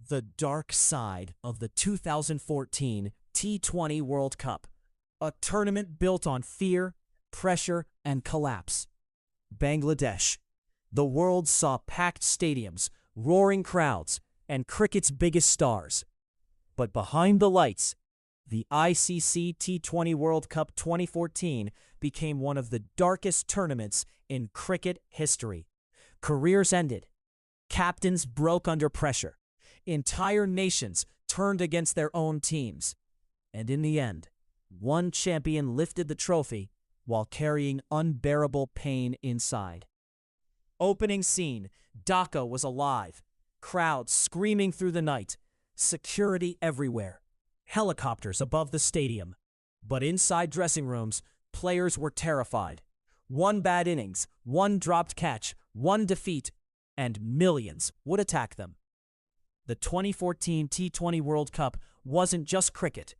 The dark side of the 2014 T20 World Cup, a tournament built on fear, pressure, and collapse. Bangladesh. The world saw packed stadiums, roaring crowds, and cricket's biggest stars. But behind the lights, the ICC T20 World Cup 2014 became one of the darkest tournaments in cricket history. Careers ended. Captains broke under pressure. Entire nations turned against their own teams. And in the end, one champion lifted the trophy while carrying unbearable pain inside. Opening scene, Dhaka was alive. Crowds screaming through the night. Security everywhere. Helicopters above the stadium. But inside dressing rooms, players were terrified. One bad innings, one dropped catch, one defeat, and millions would attack them. The 2014 T20 World Cup wasn't just cricket.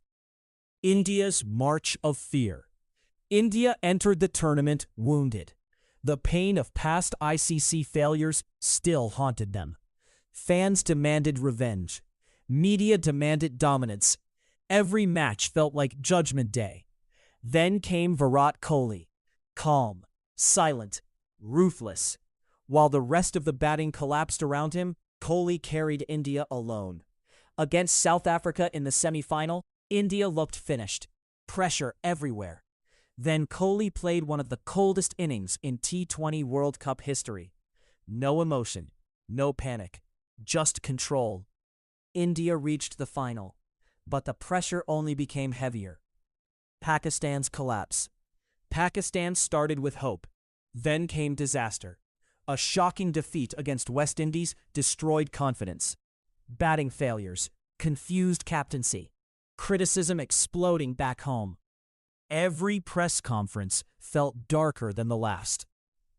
India's March of Fear. India entered the tournament wounded. The pain of past ICC failures still haunted them. Fans demanded revenge. Media demanded dominance. Every match felt like Judgment Day. Then came Virat Kohli, calm, silent, ruthless. While the rest of the batting collapsed around him, Kohli carried India alone. Against South Africa in the semi-final, India looked finished. Pressure everywhere. Then Kohli played one of the coldest innings in T20 World Cup history. No emotion, no panic, just control. India reached the final, but the pressure only became heavier. Pakistan's collapse. Pakistan started with hope. Then came disaster. A shocking defeat against West Indies destroyed confidence. Batting failures, confused captaincy, criticism exploding back home. Every press conference felt darker than the last.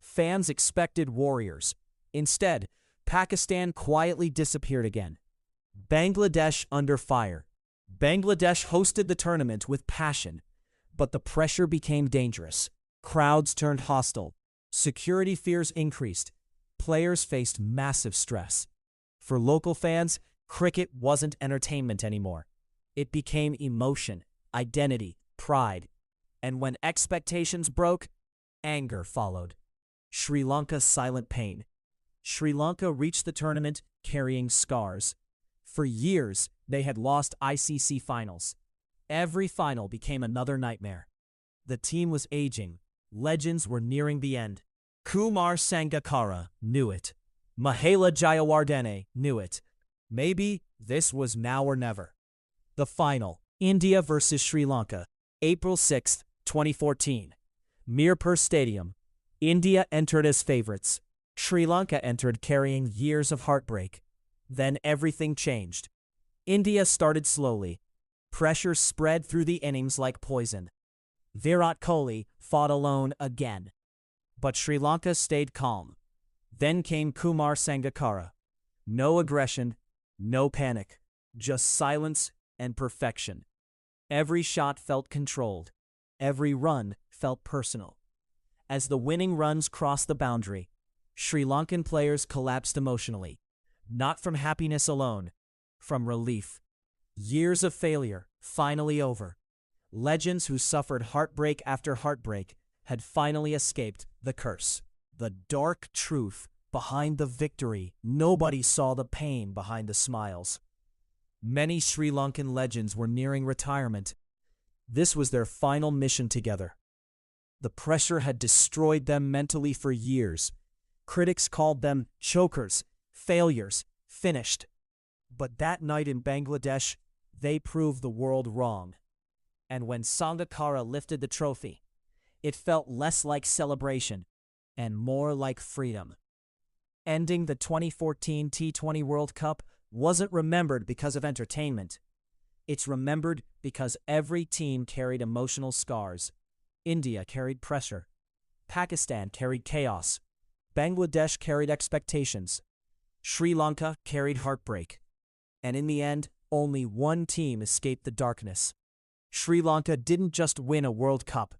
Fans expected warriors. Instead, Pakistan quietly disappeared again. Bangladesh under fire. Bangladesh hosted the tournament with passion, but the pressure became dangerous. Crowds turned hostile. Security fears increased. Players faced massive stress. For local fans, cricket wasn't entertainment anymore. It became emotion, identity, pride. And when expectations broke, anger followed. Sri Lanka's silent pain. Sri Lanka reached the tournament carrying scars. For years, they had lost ICC finals. Every final became another nightmare. The team was aging. Legends were nearing the end. Kumar Sangakkara knew it. Mahela Jayawardene knew it. Maybe this was now or never. The final, India versus Sri Lanka, April 6, 2014. Mirpur Stadium. India entered as favorites. Sri Lanka entered carrying years of heartbreak. Then everything changed. India started slowly. Pressure spread through the innings like poison. Virat Kohli fought alone again. But Sri Lanka stayed calm. Then came Kumar Sangakkara. No aggression, no panic, just silence and perfection. Every shot felt controlled. Every run felt personal. As the winning runs crossed the boundary, Sri Lankan players collapsed emotionally. Not from happiness alone, from relief. Years of failure, finally over. Legends who suffered heartbreak after heartbreak had finally escaped the curse. The dark truth behind the victory. Nobody saw the pain behind the smiles. Many Sri Lankan legends were nearing retirement. This was their final mission together. The pressure had destroyed them mentally for years. Critics called them chokers, failures, finished. But that night in Bangladesh, they proved the world wrong. And when Sangakkara lifted the trophy, it felt less like celebration and more like freedom. Ending the 2014 T20 World Cup wasn't remembered because of entertainment. It's remembered because every team carried emotional scars. India carried pressure. Pakistan carried chaos. Bangladesh carried expectations. Sri Lanka carried heartbreak. And in the end, only one team escaped the darkness. Sri Lanka didn't just win a World Cup.